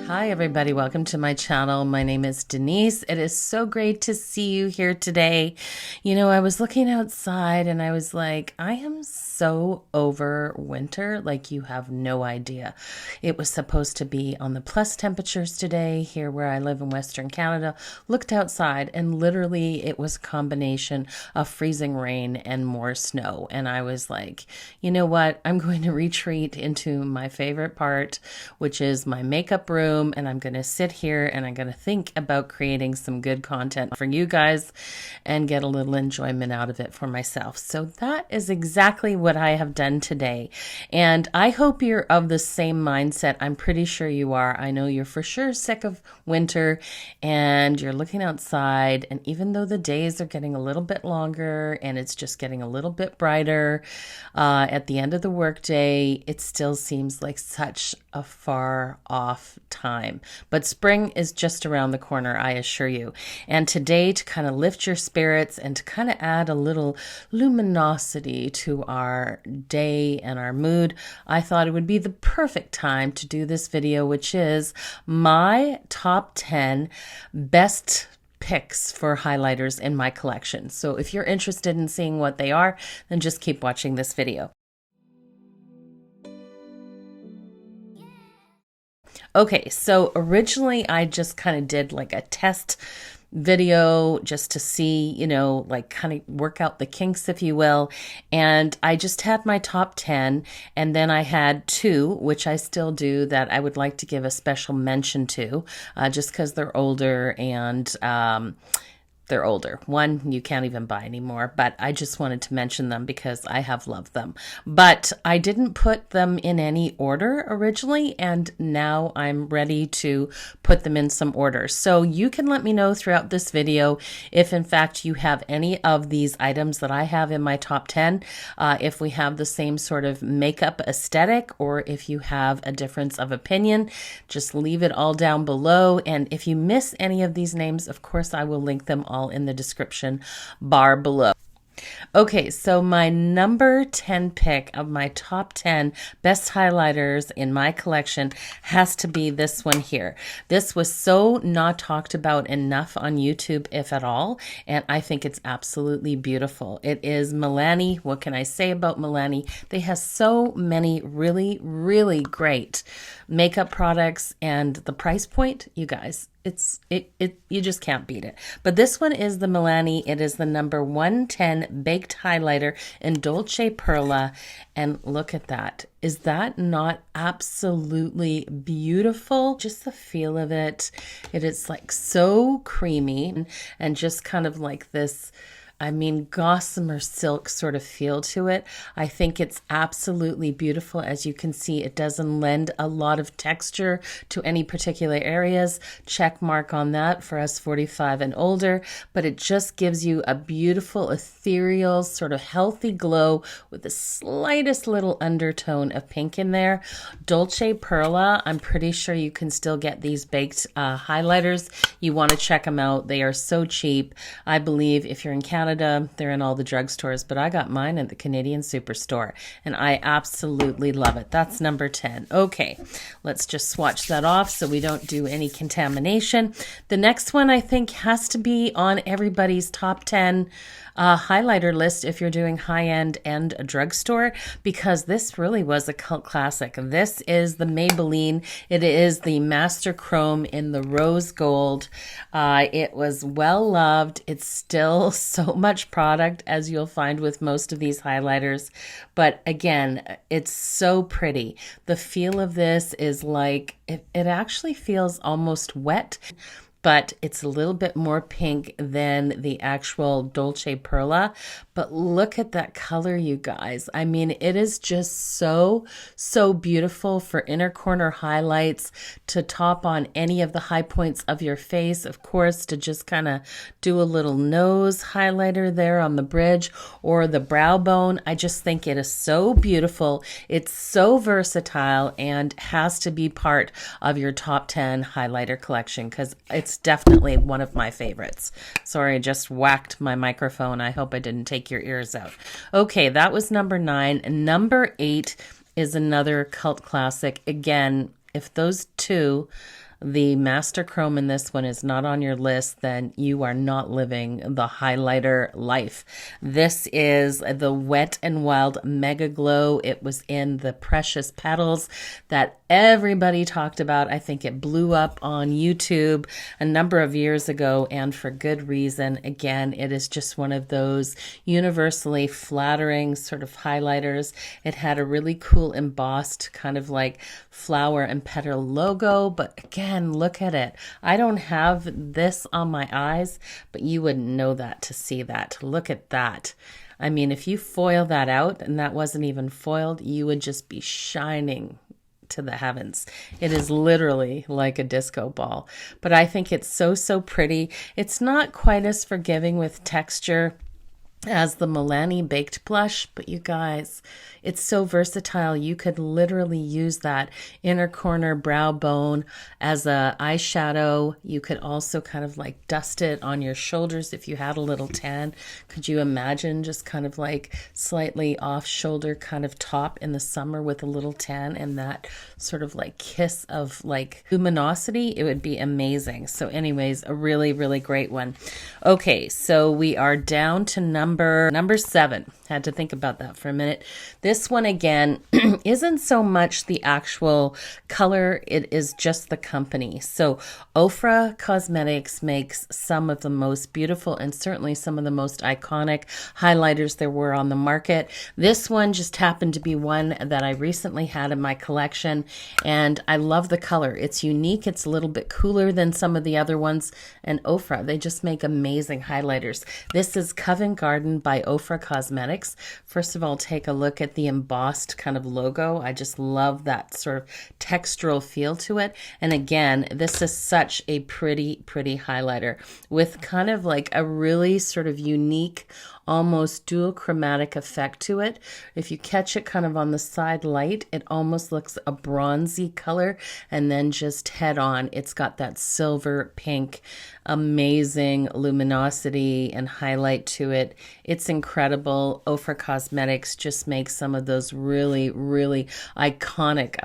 Hi everybody, welcome to my channel. My name is Denise. It is so great to see you here today. You know, I was looking outside and I was like, I am so over winter, like you have no idea. It was supposed to be on the plus temperatures today here where I live in Western Canada. Looked outside and literally it was a combination of freezing rain and more snow. And I was like, you know what? I'm going to retreat into my favorite part, which is my makeup room. And I'm going to sit here and I'm going to think about creating some good content for you guys and get a little enjoyment out of it for myself. So that is exactly what I have done today. And I hope you're of the same mindset. I'm pretty sure you are. I know you're for sure sick of winter and you're looking outside. And even though the days are getting a little bit longer and it's just getting a little bit brighter at the end of the workday, it still seems like such a far off time. But spring is just around the corner, I assure you. And today, to kind of lift your spirits and to kind of add a little luminosity to our day and our mood, I thought it would be the perfect time to do this video, which is my top 10 best picks for highlighters in my collection. So if you're interested in seeing what they are, then just keep watching this video. Okay, so originally I just kind of did like a test video just to see, you know, like kind of work out the kinks, if you will. And I just had my top 10, and then I had two, which I still do, that I would like to give a special mention to, just because they're older and they're older. One you can't even buy anymore, but I just wanted to mention them because I have loved them. But I didn't put them in any order originally, and now I'm ready to put them in some order. So you can let me know throughout this video if in fact you have any of these items that I have in my top 10, if we have the same sort of makeup aesthetic, or if you have a difference of opinion. Just leave it all down below. And if you miss any of these names, of course, I will link them all in the description bar below. Okay, so my number 10 pick of my top 10 best highlighters in my collection has to be this one here. This was so not talked about enough on YouTube, if at all, and I think it's absolutely beautiful. It is Milani. What can I say about Milani? They have so many really, really great makeup products, and the price point, you guys, you just can't beat it. But this one is the Milani. It is the number 110 baked highlighter in Dolce Perla. And look at that. Is that not absolutely beautiful? Just the feel of it. It is like so creamy and just kind of like this, I mean, gossamer silk sort of feel to it. I think it's absolutely beautiful. As you can see, it doesn't lend a lot of texture to any particular areas. Check mark on that for us 45 and older, but it just gives you a beautiful, ethereal, sort of healthy glow with the slightest little undertone of pink in there. Dolce Perla, I'm pretty sure you can still get these baked highlighters. You want to check them out. They are so cheap. I believe if you're in Canada, they're in all the drugstores, but I got mine at the Canadian Superstore, and I absolutely love it. That's number 10. Okay, let's just swatch that off so we don't do any contamination. The next one I think has to be on everybody's top 10 highlighter list if you're doing high-end and a drugstore, because this really was a cult classic. This is the Maybelline. It is the Master Chrome in the rose gold. It was well loved. It's still so much product, as you'll find with most of these highlighters, but again, it's so pretty. The feel of this is like, it actually feels almost wet, but it's a little bit more pink than the actual Dolce Perla. But look at that color, you guys. I mean, it is just so, so beautiful for inner corner highlights, to top on any of the high points of your face. Of course, to just kind of do a little nose highlighter there on the bridge or the brow bone. I just think it is so beautiful. It's so versatile and has to be part of your top 10 highlighter collection, because it's definitely one of my favorites. Sorry, I just whacked my microphone. I hope I didn't take your ears out. Okay, that was number 9. Number 8 is another cult classic. Again, if those two the Master Chrome in this one is not on your list, then you are not living the highlighter life. This is the Wet n Wild Mega Glow. It was in the Precious Petals that everybody talked about. I think it blew up on YouTube a number of years ago, and for good reason. Again, it is just one of those universally flattering sort of highlighters. It had a really cool embossed kind of like flower and petal logo, but again, look at it. I don't have this on my eyes, but you wouldn't know that to see that. Look at that. I mean, if you foil that out and that wasn't even foiled, you would just be shining to the heavens. It is literally like a disco ball, but I think it's so, so pretty. It's not quite as forgiving with texture as the Milani Baked Blush, but you guys, it's so versatile. You could literally use that inner corner brow bone as a eyeshadow. You could also kind of like dust it on your shoulders if you had a little tan. Could you imagine just kind of like slightly off shoulder kind of top in the summer with a little tan and that sort of like kiss of like luminosity? It would be amazing. So anyways, a really, really great one. Okay, so we are down to number 7. Had to think about that for a minute. This one again isn't so much the actual color, it is just the company. So Ofra Cosmetics makes some of the most beautiful and certainly some of the most iconic highlighters there were on the market. This one just happened to be one that I recently had in my collection, and I love the color. It's unique, it's a little bit cooler than some of the other ones, and Ofra, they just make amazing highlighters. This is Covent Garden by Ofra Cosmetics. First of all, take a look at the embossed kind of logo. I just love that sort of textural feel to it. And again, this is such a pretty, pretty highlighter with kind of like a really sort of unique, almost dual chromatic effect to it. If you catch it kind of on the side light, it almost looks a bronzy color, and then just head on, it's got that silver pink, amazing luminosity and highlight to it. It's incredible. Ofra Cosmetics just makes some of those really, really iconic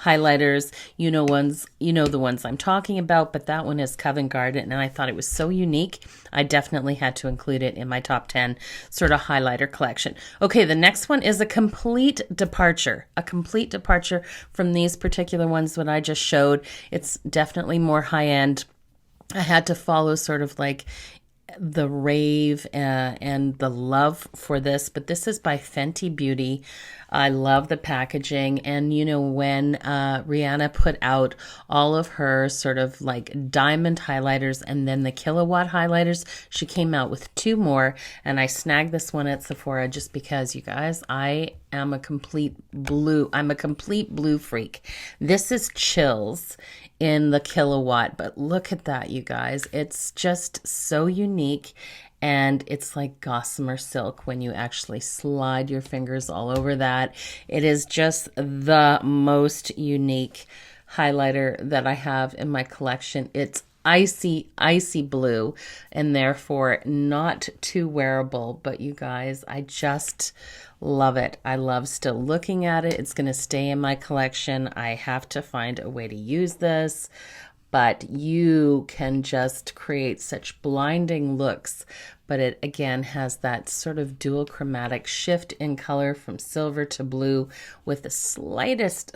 highlighters. You know the ones I'm talking about, but that one is Covent Garden, and I thought it was so unique. I definitely had to include it in my top 10 sort of highlighter collection. Okay, the next one is a complete departure from these particular ones that I just showed. It's definitely more high-end. I had to follow sort of like the rave and the love for this, but this is by Fenty Beauty. I love the packaging, and you know, when Rihanna put out all of her sort of like diamond highlighters and then the Killowatt highlighters, she came out with 2 more, and I snagged this one at Sephora just because, you guys, I'm a complete blue freak. This is Chillz in the Killowatt, but look at that, you guys. It's just so unique, and it's like gossamer silk when you actually slide your fingers all over that. It is just the most unique highlighter that I have in my collection. It's icy blue, and therefore not too wearable, but you guys, I just love it. I love still looking at it. It's going to stay in my collection. I have to find a way to use this, but you can just create such blinding looks. But it again has that sort of dual chromatic shift in color from silver to blue with the slightest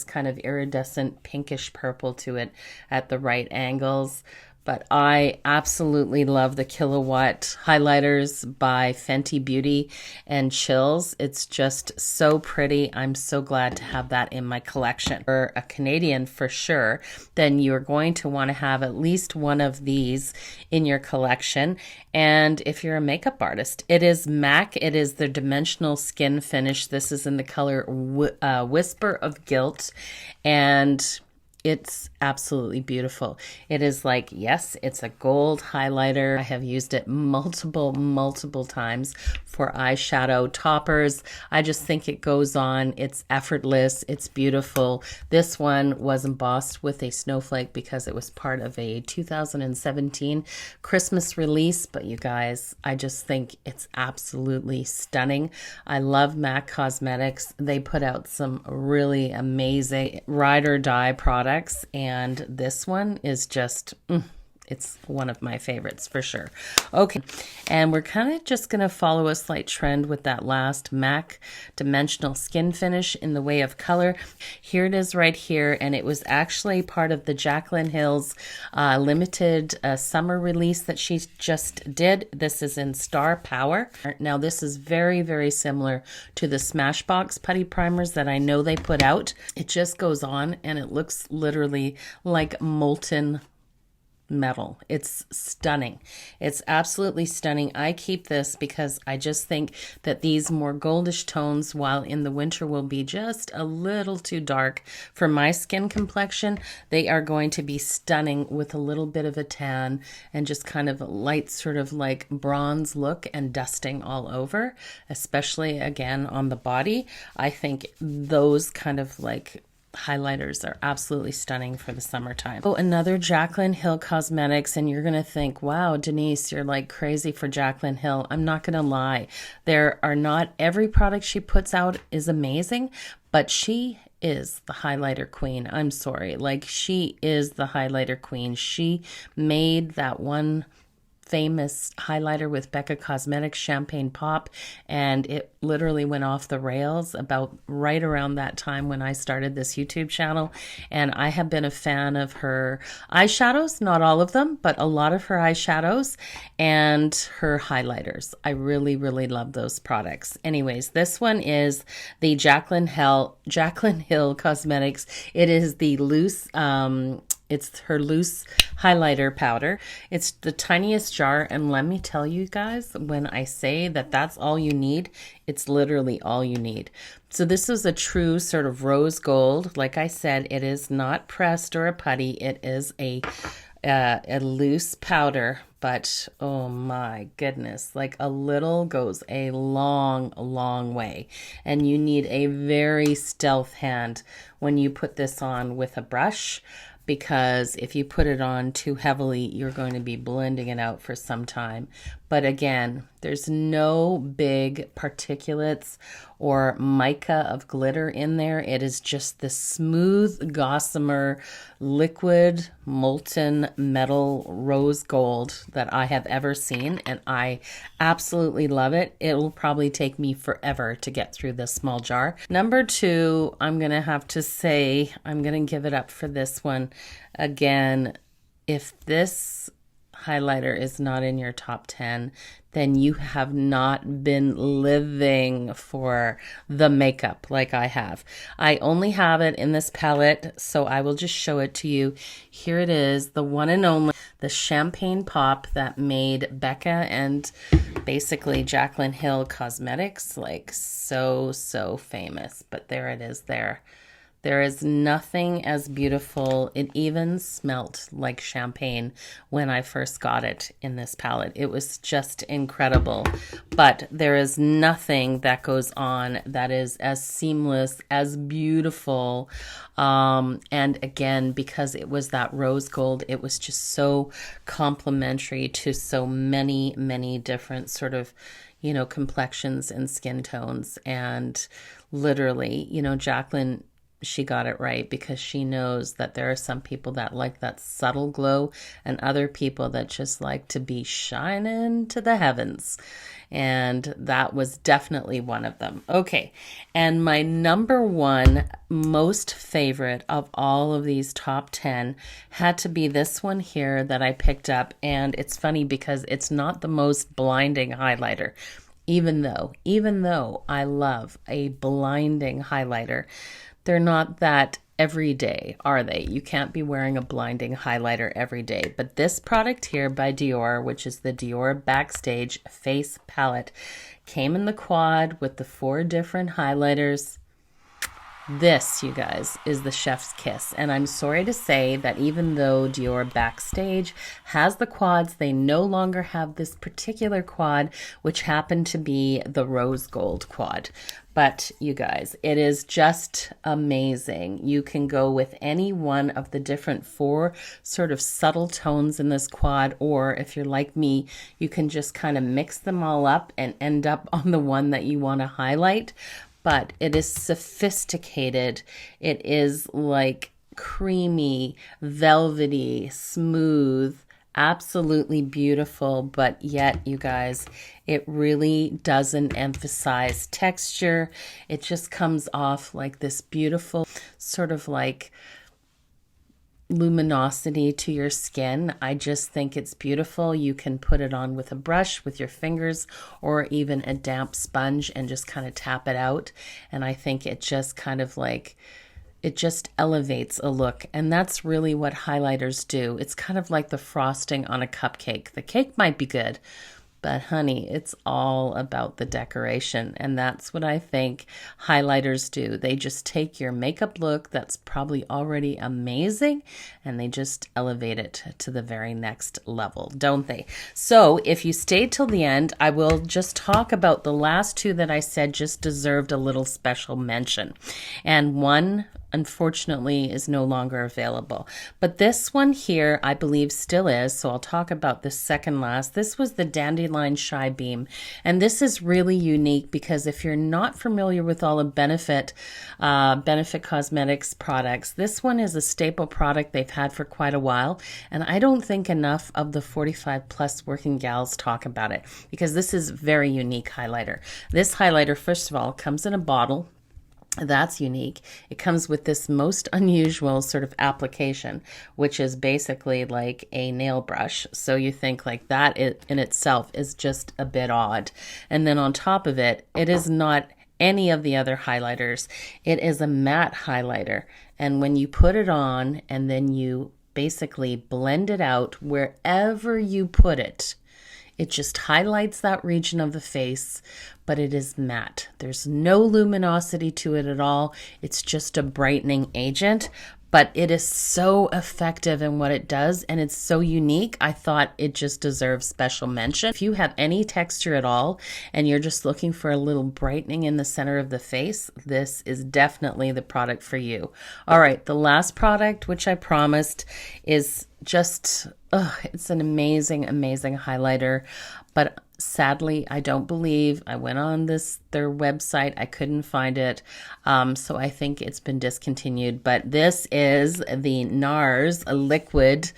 kind of iridescent pinkish purple to it at the right angles. But I absolutely love the Killowatt highlighters by Fenty Beauty and Chillz. It's just so pretty. I'm so glad to have that in my collection. For a Canadian for sure, then you're going to want to have at least one of these in your collection. And if you're a makeup artist, it is MAC. It is the Dimensional Skin Finish. This is in the color Whisper of Gilt, and it's absolutely beautiful. It is like, yes, it's a gold highlighter. I have used it multiple times for eyeshadow toppers. I just think it goes on. It's effortless. It's beautiful. This one was embossed with a snowflake because it was part of a 2017 Christmas release. But you guys, I just think it's absolutely stunning. I love MAC Cosmetics. They put out some really amazing ride or die products. products, and this one is just it's one of my favorites for sure. Okay, and we're kind of just going to follow a slight trend with that last MAC Dimensional Skin Finish in the way of color. Here it is right here, and it was actually part of the Jaclyn Hill's limited summer release that she just did. This is in Star Power. Now this is very, very similar to the Smashbox putty primers that I know they put out. It just goes on and it looks literally like molten metal. It's stunning. It's absolutely stunning. I keep this because I just think that these more goldish tones, while in the winter will be just a little too dark for my skin complexion, they are going to be stunning with a little bit of a tan and just kind of a light sort of like bronze look and dusting all over, especially again on the body. I think those kind of like highlighters are absolutely stunning for the summertime. Oh, another Jaclyn Hill Cosmetics, and you're gonna think, wow, Denise, you're like crazy for Jaclyn Hill. I'm not gonna lie. There are not every product she puts out is amazing, but she is the highlighter queen. I'm sorry. Like, she is the highlighter queen. She made that one famous highlighter with Becca Cosmetics, Champagne Pop, and it literally went off the rails about right around that time when I started this YouTube channel. And I have been a fan of her eyeshadows, not all of them, but a lot of her eyeshadows and her highlighters. I really, really love those products. Anyways, this one is the Jaclyn Hill Cosmetics. It is the loose it's her loose highlighter powder. It's the tiniest jar, and let me tell you guys, when I say that that's all you need, it's literally all you need. So this is a true sort of rose gold. Like I said, it is not pressed or a putty. It is a loose powder, but oh my goodness, like a little goes a long, long way. And you need a very stealth hand when you put this on with a brush, because if you put it on too heavily, you're going to be blending it out for some time. But again, there's no big particulates or mica of glitter in there. It is just the smooth, gossamer, liquid, molten metal rose gold that I have ever seen, and I absolutely love it. It will probably take me forever to get through this small jar. Number two, I'm going to have to say, I'm going to give it up for this one. Again, if this highlighter is not in your top 10, then you have not been living for the makeup like I have. I only have it in this palette, so I will just show it to you. Here it is, the one and only, the Champagne Pop that made Becca and basically Jaclyn Hill Cosmetics like so famous. But there it is there. There is nothing as beautiful. It even smelt like champagne when I first got it in this palette. It was just incredible. But there is nothing that goes on that is as seamless, as beautiful. And again, because it was that rose gold, it was just so complementary to so many, many different sort of, you know, complexions and skin tones. And literally, you know, Jaclyn, she got it right, because she knows that there are some people that like that subtle glow and other people that just like to be shining to the heavens. And that was definitely one of them. Okay, and my number one most favorite of all of these top 10 had to be this one here that I picked up. And it's funny because it's not the most blinding highlighter. Even though I love a blinding highlighter, they're not that every day, are they? You can't be wearing a blinding highlighter every day. But this product here by Dior, which is the Dior Backstage Face Palette, came in the quad with the 4 different highlighters. This, you guys, is the chef's kiss. And I'm sorry to say that even though Dior Backstage has the quads, they no longer have this particular quad, which happened to be the rose gold quad. But you guys, it is just amazing. You can go with any one of the different 4 sort of subtle tones in this quad, or if you're like me, you can just kind of mix them all up and end up on the one that you want to highlight. But it is sophisticated. It is like creamy, velvety, smooth, absolutely beautiful, but yet, you guys, it really doesn't emphasize texture. It just comes off like this beautiful sort of like luminosity to your skin. I just think it's beautiful. You can put it on with a brush, with your fingers, or even a damp sponge and just kind of tap it out. And I think it just kind of like, it just elevates a look. And that's really what highlighters do. It's kind of like the frosting on a cupcake. The cake might be good, but honey, it's all about the decoration. And that's what I think highlighters do. They just take your makeup look that's probably already amazing and they just elevate it to the very next level, don't they? So if you stayed till the end, I will just talk about the last two that I said just deserved a little special mention. And one, unfortunately, is no longer available. But this one here, I believe still is. So I'll talk about this second last. This was the Dandelion Shy Beam. And this is really unique because if you're not familiar with all of Benefit Cosmetics products, this one is a staple product they've had for quite a while. And I don't think enough of the 45 plus working gals talk about it because this is very unique highlighter. This highlighter, first of all, comes in a bottle. That's unique. It comes with this most unusual sort of application, which is basically like a nail brush. So you think like that in itself is just a bit odd. And then on top of it, it is not any of the other highlighters. It is a matte highlighter. And when you put it on and then you basically blend it out wherever you put it, it just highlights that region of the face, but it is matte. There's no luminosity to it at all. It's just a brightening agent, but it is so effective in what it does, and it's so unique. I thought it just deserves special mention. If you have any texture at all, and you're just looking for a little brightening in the center of the face, this is definitely the product for you. All right, the last product, which I promised, is just, it's an amazing, amazing highlighter. But sadly, I don't believe, I went on their website, I couldn't find it. So I think it's been discontinued. But this is the NARS liquid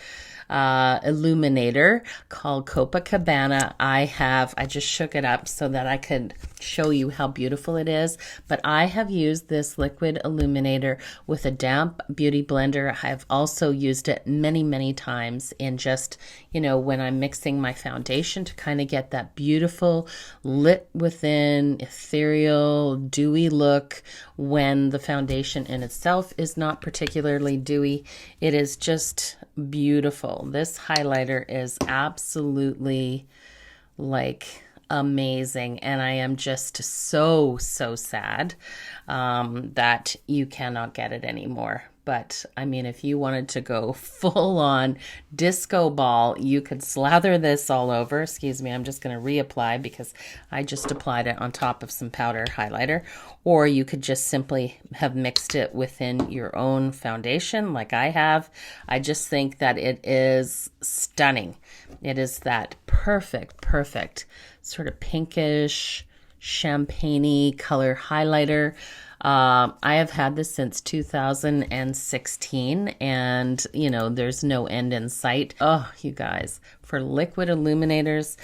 illuminator called Copacabana. I just shook it up so that I could show you how beautiful it is, but I have used this liquid illuminator with a damp beauty blender. I've also used it many, many times in just, when I'm mixing my foundation to kind of get that beautiful lit within, ethereal, dewy look when the foundation in itself is not particularly dewy. It is just beautiful. This highlighter is absolutely like amazing, and I am just so sad that you cannot get it anymore. But I mean, if you wanted to go full on disco ball, you could slather this all over. Excuse me, I'm just going to reapply because I just applied it on top of some powder highlighter. Or you could just simply have mixed it within your own foundation like I have. I just think that it is stunning. It is that perfect sort of pinkish, champagne-y color highlighter. I have had this since 2016 and, there's no end in sight. Oh, you guys, for liquid illuminators,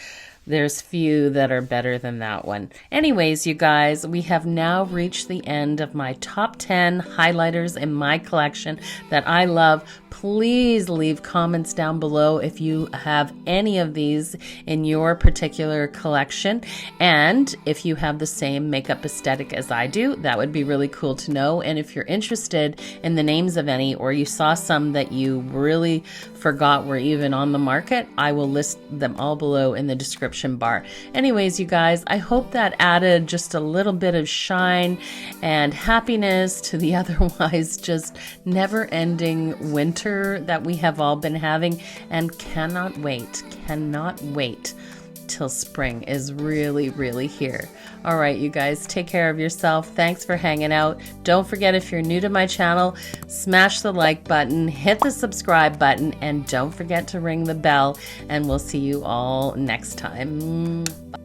there's few that are better than that one. Anyways, you guys, we have now reached the end of my top 10 highlighters in my collection that I love. Please leave comments down below if you have any of these in your particular collection. And if you have the same makeup aesthetic as I do, that would be really cool to know. And if you're interested in the names of any, or you saw some that you really forgot were even on the market, I will list them all below in the description bar. Anyways, you guys, I hope that added just a little bit of shine and happiness to the otherwise just never-ending winter that we have all been having, and cannot wait till spring is really here. All right, you guys, take care of yourself. Thanks for hanging out. Don't forget, if you're new to my channel, smash the like button, hit the subscribe button, and don't forget to ring the bell, and we'll see you all next time. Bye.